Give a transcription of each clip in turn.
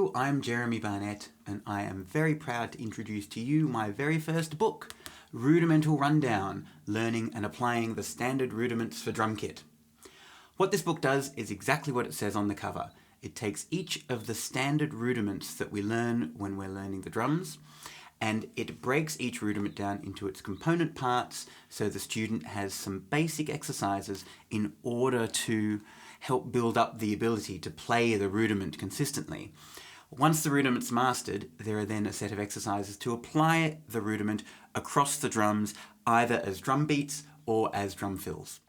Hello, I'm Jeremy Barnett, and I am very proud to introduce to you my very first book, Rudimental Rundown, Learning and Applying the Standard Rudiments for Drum Kit. What this book does is exactly what it says on the cover. It takes each of the standard rudiments that we learn when we're learning the drums, and it breaks each rudiment down into its component parts so the student has some basic exercises in order to help build up the ability to play the rudiment consistently. Once the rudiment's mastered, there are then a set of exercises to apply the rudiment across the drums, either as drum beats or as drum fills.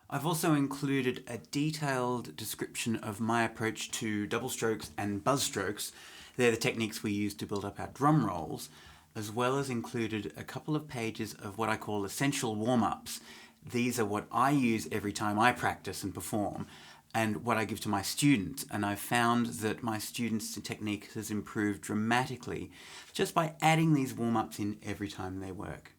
I've also included a detailed description of my approach to double strokes and buzz strokes. They're the techniques we use to build up our drum rolls, as well as included a couple of pages of what I call essential warm-ups. These are what I use every time I practice and perform, and what I give to my students. And I've found that my students' technique has improved dramatically just by adding these warm-ups in every time they work.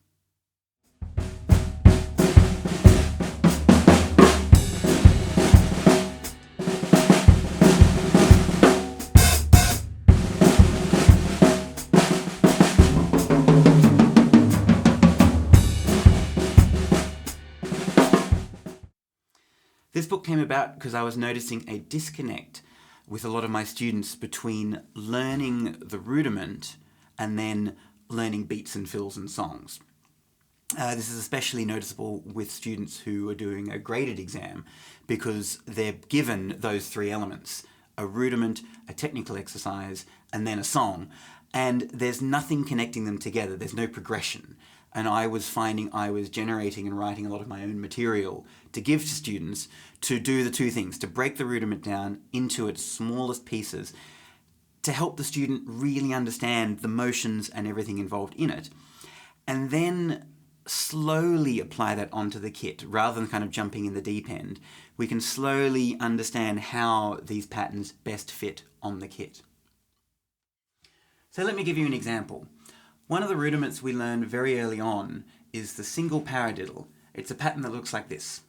This book came about because I was noticing a disconnect with a lot of my students between learning the rudiment and then learning beats and fills and songs. This is especially noticeable with students who are doing a graded exam because they're given those three elements: a rudiment, a technical exercise, and then a song. And there's nothing connecting them together. There's no progression. And I was finding I was generating and writing a lot of my own material to give to students to do the two things: to break the rudiment down into its smallest pieces, to help the student really understand the motions and everything involved in it, and then slowly apply that onto the kit. Rather than kind of jumping in the deep end, we can slowly understand how these patterns best fit on the kit. So let me give you an example. One of the rudiments we learn very early on is the single paradiddle. It's a pattern that looks like this.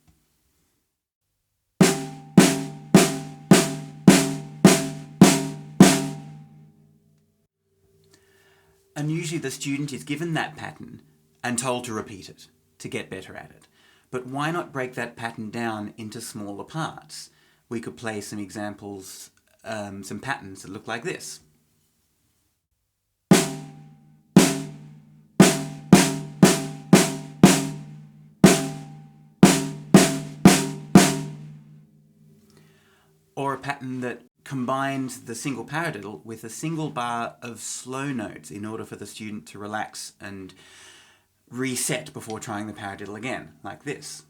And usually the student is given that pattern and told to repeat it to get better at it. But why not break that pattern down into smaller parts? We could play some examples, some patterns that look like this. Or a pattern that combines the single paradiddle with a single bar of slow notes in order for the student to relax and reset before trying the paradiddle again, like this.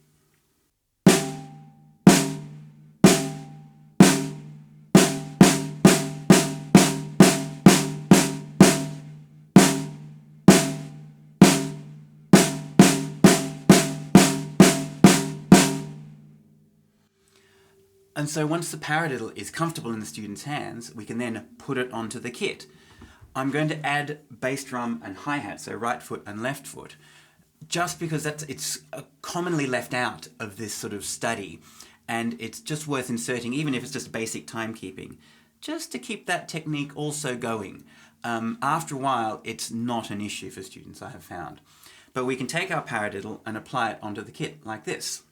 And so once the paradiddle is comfortable in the student's hands, we can then put it onto the kit. I'm going to add bass drum and hi-hat, so right foot and left foot, just because it's commonly left out of this sort of study, and it's just worth inserting, even if it's just basic timekeeping, just to keep that technique also going. After a while, it's not an issue for students, I have found. But we can take our paradiddle and apply it onto the kit like this.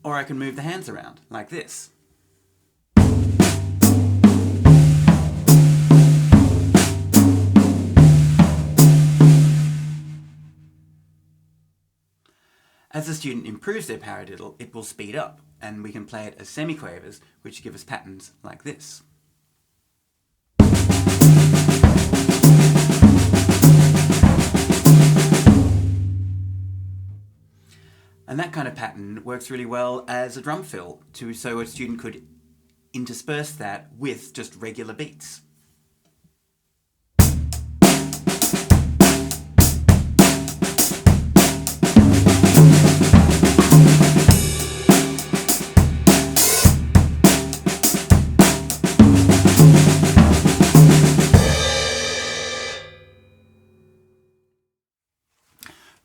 Or I can move the hands around, like this. As the student improves their paradiddle, it will speed up, and we can play it as semiquavers, which give us patterns like this. And that kind of pattern works really well as a drum fill, so a student could intersperse that with just regular beats.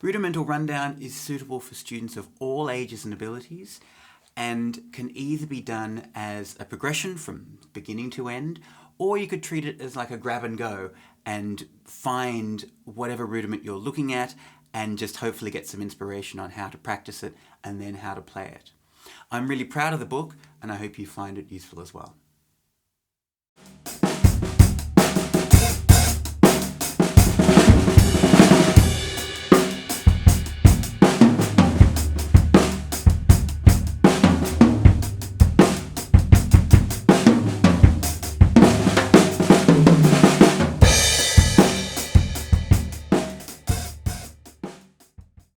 Rudimental Rundown is suitable for students of all ages and abilities and can either be done as a progression from beginning to end, or you could treat it as like a grab and go and find whatever rudiment you're looking at and just hopefully get some inspiration on how to practice it and then how to play it. I'm really proud of the book and I hope you find it useful as well.